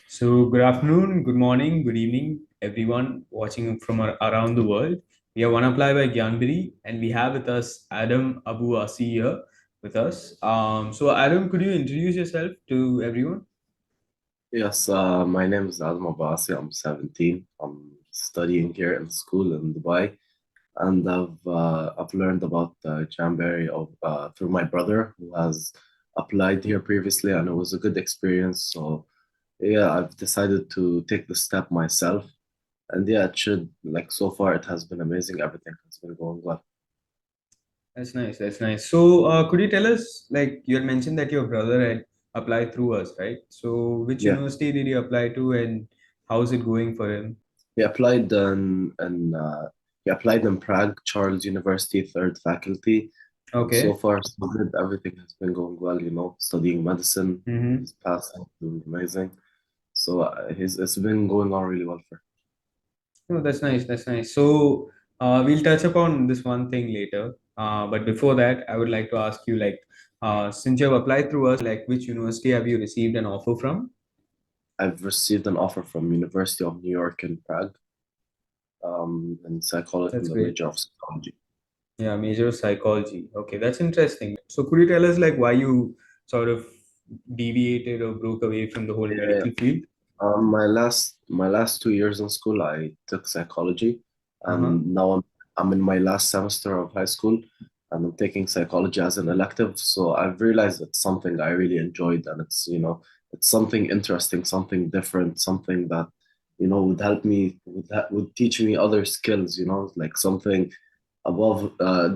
Good afternoon, good morning, good evening, everyone watching from around the world. We are OneApply by Gyanbiri, and we have with us Adam Abu Assi here with us. Adam, could you introduce yourself to everyone? Yes, my name is Abu Assi. I'm 17. I'm studying here in school in Dubai, and I've learned about Jamberry through my brother who has applied here previously, and it was a good experience. So yeah, I've decided to take the step myself, and yeah, it should like so far it has been amazing. Everything has been going well. That's nice. That's nice. Could you tell us, like you had mentioned that your brother had applied through us, right? So, which Yeah, university did he apply to, and how's it going for him? he applied in Prague, Charles University, third faculty. And so Okay. far, so good. Everything has been going well, studying medicine. Mm-hmm. He's passing, doing amazing. So it's been going on really well for No, that's nice. That's nice. We'll touch upon this one thing later. But before that, I would like to ask you, like, since you have applied through us, like, which university have you received an offer from? I've received an offer from University of New York in Prague, in psychology, in That's the great. major of psychology. Yeah, major psychology. Okay, that's interesting. So, could you tell us, like, why you sort of deviated or broke away from the whole Yeah, medical field? my last 2 years in school, I took psychology, Uh-huh. and now I'm in my last semester of high school, and I'm taking psychology as an elective. So I've realized it's something I really enjoyed, and it's something interesting, something different, something that would help me would teach me other skills, like something above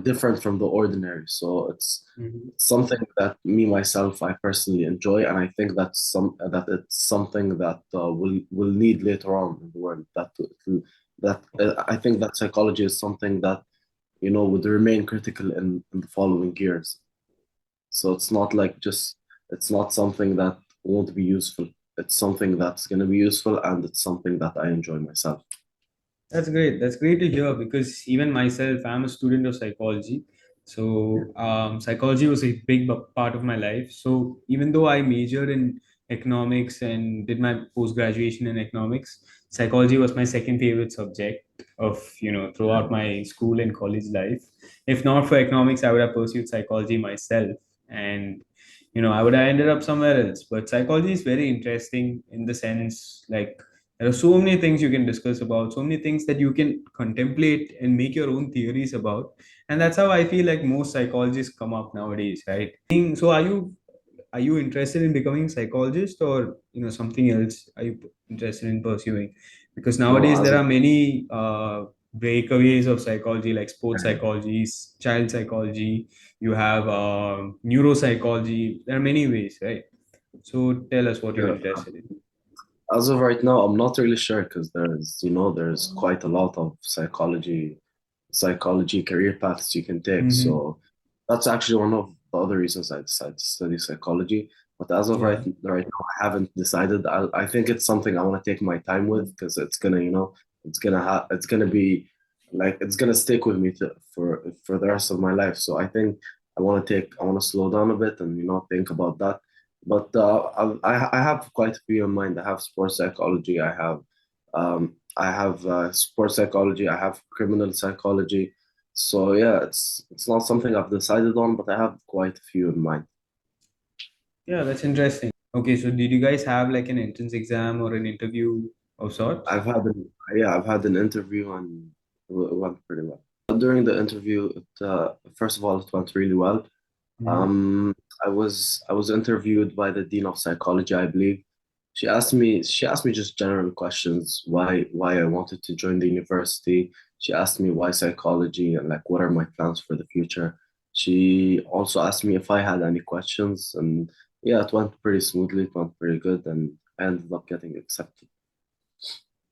different from the ordinary. So Mm-hmm. it's something that me myself I personally enjoy, and I think that it's something that will need later on in the world. I think that psychology is something that would remain critical in the following years. So it's not something that won't be useful. It's something that's going to be useful, and it's something that I enjoy myself. That's great. That's great to hear because even myself, I'm a student of psychology. Yeah. Psychology was a big part of my life. So, even though I majored in economics and did my post graduation in economics, psychology was my second favorite subject of, throughout my school and college life. If not for economics, I would have pursued psychology myself. And, I would have ended up somewhere else. But psychology is very interesting in the sense, like, there are so many things you can discuss about, so many things that you can contemplate and make your own theories about. And that's how I feel like most psychologists come up nowadays, right? So are you interested in becoming a psychologist or something else are you interested in pursuing? Because No, nowadays as there of are many breakaways of psychology like sports psychology, child psychology, you have neuropsychology. There are many ways, right? So tell us what you're yeah, interested in. as of right now, I'm not really sure because there's quite a lot of psychology career paths you can take. Hmm. So that's actually one of the other reasons I decided to study psychology. But as of Yeah. right now, I haven't decided. I think it's something I want to take my time with because it's gonna be like it's gonna stick with me for the rest of my life. So I think I want to slow down a bit and think about that. But I have quite a few in mind. I have sports psychology. I have sports psychology. I have criminal psychology. So yeah, it's not something I've decided on, but I have quite a few in mind. Yeah, that's interesting. Okay, so did you guys have like an entrance exam or an interview of sorts? I've had an interview and it went pretty well. During the interview, first of all, it went really well. Hmm. Um, I was interviewed by the dean of psychology, I believe. She asked me just general questions, why I wanted to join the university. She asked me why psychology and like what are my plans for the future. She also asked me if I had any questions, and yeah, it went pretty smoothly. It went pretty good, and I ended up getting accepted.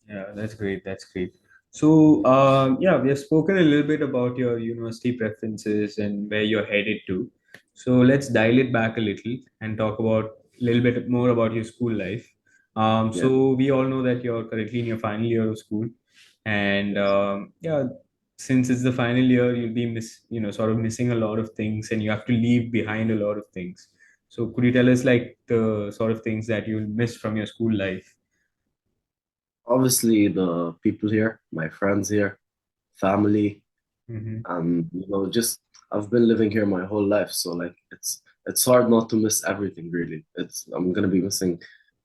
Yeah, that's great. That's great. Yeah, we have spoken a little bit about your university preferences and where you're headed to. So, let's dial it back a little and talk about a little bit more about your school life. Yeah. We all know that you're currently in your final year of school, and yeah, since it's the final year, you'll be sort of missing a lot of things, and you have to leave behind a lot of things. So, could you tell us like the sort of things that you'll miss from your school life? Obviously, the people here, my friends here, family, Hmm. and just I've been living here my whole life, so like it's hard not to miss everything really. It's I'm gonna be missing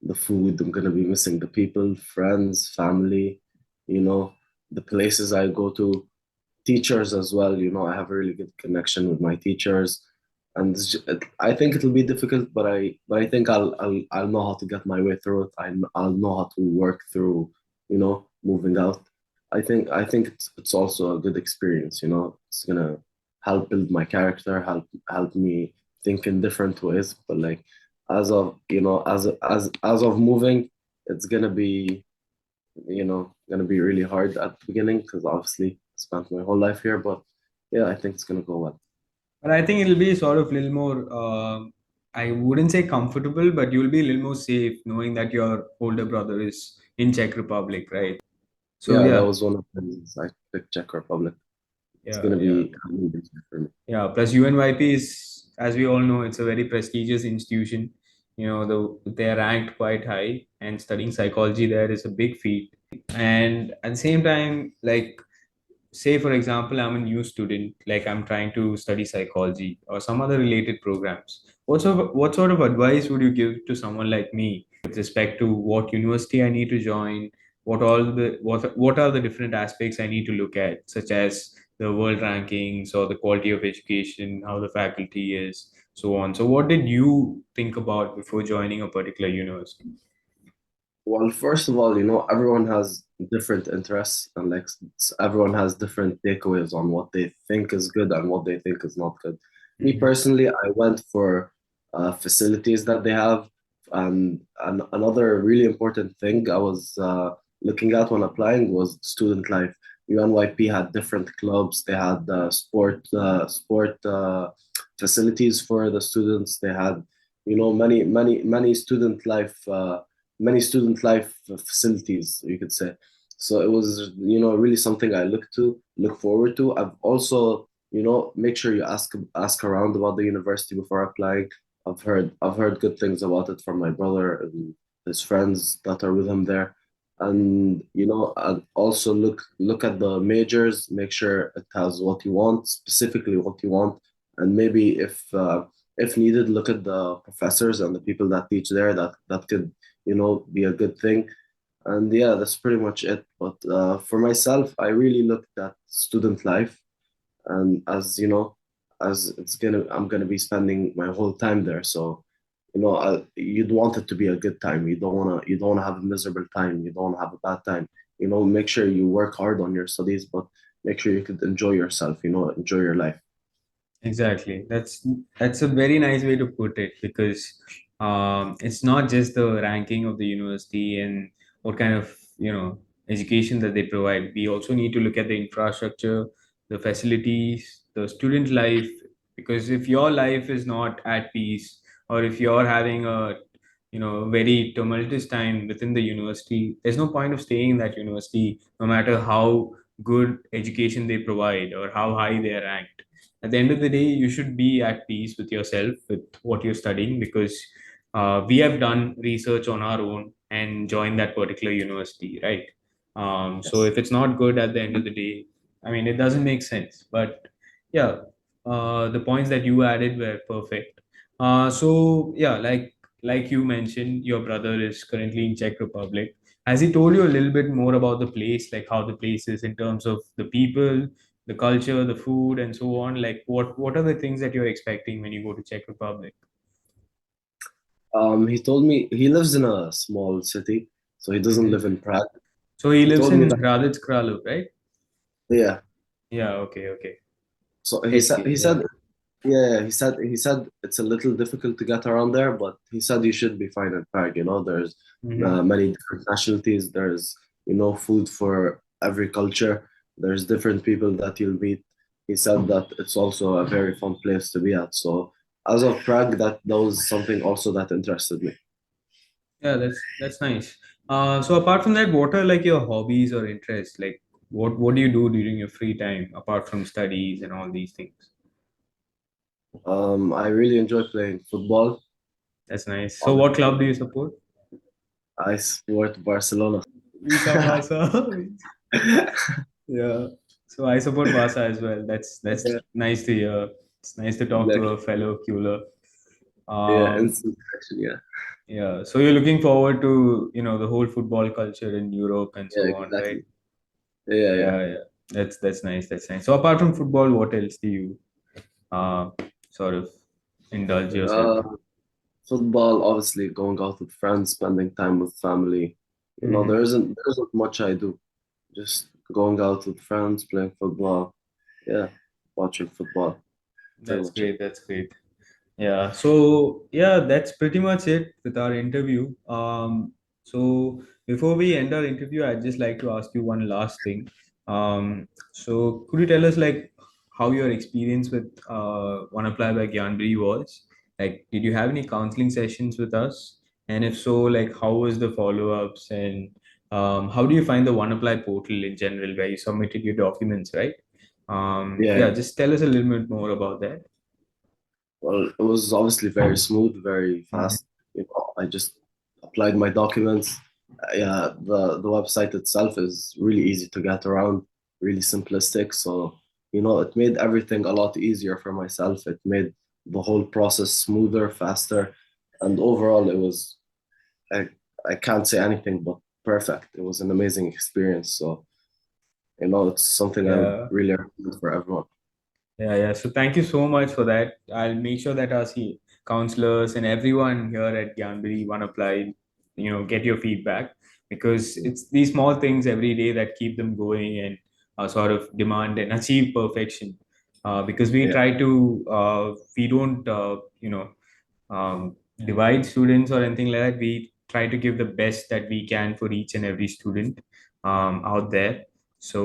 the food, I'm gonna be missing the people, friends, family, you know, the places I go to, teachers as well. I have a really good connection with my teachers, and I think it'll be difficult, but I think I'll know how to get my way through it. I'll know how to work through, moving out. I think it's also a good experience. It's gonna help build my character, help me think in different ways. But like as of moving, it's gonna be really hard at the beginning because obviously I spent my whole life here. But yeah, I think it's gonna go well. But I think it'll be sort of a little more, I wouldn't say comfortable, but you'll be a little more safe knowing that your older brother is in Czech Republic, right? So Yeah, that yeah, was one of the reasons I picked Czech Republic. It's yeah, gonna yeah, be a little bit for me. yeah. Plus UNYP is, as we all know, it's a very prestigious institution. They're ranked quite high, and studying psychology there is a big feat. And at the same time, like, say for example, I'm a new student, like I'm trying to study psychology or some other related programs, what sort of advice would you give to someone like me with respect to what university I need to join, what are the different aspects I need to look at, such as the world rankings or the quality of education, how the faculty is, so on. So what did you think about before joining a particular university? Well, first of all, everyone has different interests, and like everyone has different takeaways on what they think is good and what they think is not good. Me Hmm. personally, I went for facilities that they have, and another really important thing I was looking at when applying was student life. UNYP had different clubs. They had sport facilities for the students. They had, many, many, many student life facilities, you could say. So it was, really something I look forward to. I've also, make sure you ask around about the university before applying. I've heard good things about it from my brother and his friends that are with him there. And and also look at the majors, make sure it has what you want, specifically what you want, and maybe if needed, look at the professors and the people that teach there that could be a good thing. And yeah, that's pretty much it. But for myself, I really looked at student life, and as I'm gonna be spending my whole time there. So, you'd want it to be a good time. You don't wanna have a miserable time. You don't wanna have a bad time. Make sure you work hard on your studies, but make sure you could enjoy yourself. Enjoy your life. Exactly. That's a very nice way to put it, because it's not just the ranking of the university and what kind of education that they provide. We also need to look at the infrastructure, the facilities, the student life. Because if your life is not at peace, or if you're having a very tumultuous time within the university, there's no point of staying in that university, no matter how good education they provide or how high they are ranked. At the end of the day, you should be at peace with yourself, with what you're studying, because we have done research on our own and joined that particular university, right? So Yes. if it's not good at the end of the day, I mean, it doesn't make sense. But yeah, the points that you added were perfect. So yeah, like you mentioned, your brother is currently in Czech Republic. Has he told you a little bit more about the place, like how the place is in terms of the people, the culture, the food, and so on? Like, what are the things that you're expecting when you go to Czech Republic? He told me he lives in a small city, so he doesn't Hmm. live in Prague. So he He lives told me in that, Hradec Králové, right? yeah. Yeah. Okay. Okay. So he said HK. he Yeah. said yeah, he said it's a little difficult to get around there, but he said you should be fine in Prague. There's Hmm. many different nationalities. There's food for every culture. There's different people that you'll meet. He said that it's also a very fun place to be at. So as of Prague, that was something also that interested me. Yeah. That's nice. So apart from that, what are like your hobbies or interests? Like, what do you do during your free time apart from studies and all these things? I really enjoy playing football. That's nice. So what club do Obviously, you support? I support Barcelona. Visa Vasa. Yeah. So I support Vasa as well. That's Yeah, nice to hear. It's nice to talk to exactly. a fellow Cooler. Yeah, Um, instant action. Yeah, yeah. So you're looking forward to, the whole football culture in Europe and yeah, so on, right? exactly. Yeah, yeah. Yeah, yeah. That's nice. That's nice. So apart from football, what else do you uh sort of indulge yourself Uh, in? Football, obviously, going out with friends, spending time with family. Hmm. There isn't much I do. Just going out with friends, playing football. Yeah, watching football. Pretty That's much it. great. That's great. Yeah, so yeah, that's pretty much it with our interview. So before we end our interview, I'd just like to ask you one last thing. So could you tell us like how your experience with OneApply by Gyanbri was? Like, did you have any counseling sessions with us? And if so, like how was the follow-ups and how do you find the OneApply portal in general where you submitted your documents, right? Yeah. Yeah, just tell us a little bit more about that. Well, it was obviously very smooth, very Mhm. fast. I just applied my documents. Yeah, the website itself is really easy to get around, really simplistic. So, it made everything a lot easier for myself. It made the whole process smoother, faster, and overall, it was I I can't say anything but perfect. It was an amazing experience. So, it's something I would Yeah. really recommend for everyone. Yeah, yeah. So thank you so much for that. I'll make sure that our counselors and everyone here at Gyanbiri one apply, get your feedback because it's these small things every day that keep them going and sort of demand and achieve perfection. Because Yeah, we don't, divide students or anything like that. We try to give the best that we can for each and every student out there. So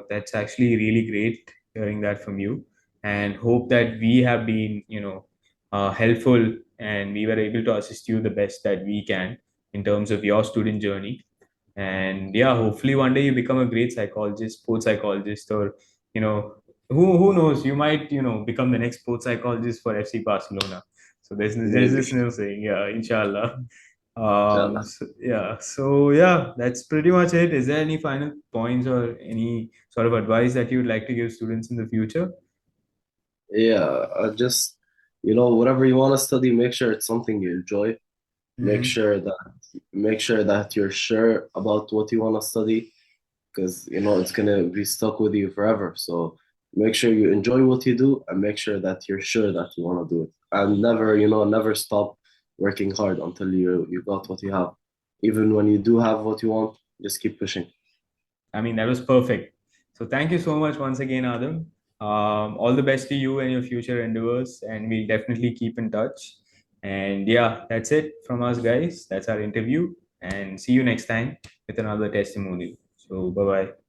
that's actually really great hearing that from you, and hope that we have been, helpful and we were able to assist you the best that we can in terms of your student journey. And yeah, hopefully one day you become a great psychologist, sports psychologist, or who knows, you might become the next sports psychologist for FC Barcelona. So there's maybe. this new saying, yeah, inshallah. Inshallah. So yeah, that's pretty much it. Is there any final points or any sort of advice that you would like to give students in the future? Yeah, whatever you want to study, make sure it's something you enjoy. Make Hmm. sure that make sure that you're sure about what you want to study, because it's gonna be stuck with you forever. So make sure you enjoy what you do, and make sure that you're sure that you want to do it, and never stop working hard until you got what you have. Even when you do have what you want, just keep pushing. I mean, that was perfect. So thank you so much once again, Adam. All the best to you and your future endeavors, and we'll definitely keep in touch. And yeah, that's it from us, guys. That's our interview, and see you next time with another testimonial. So bye bye.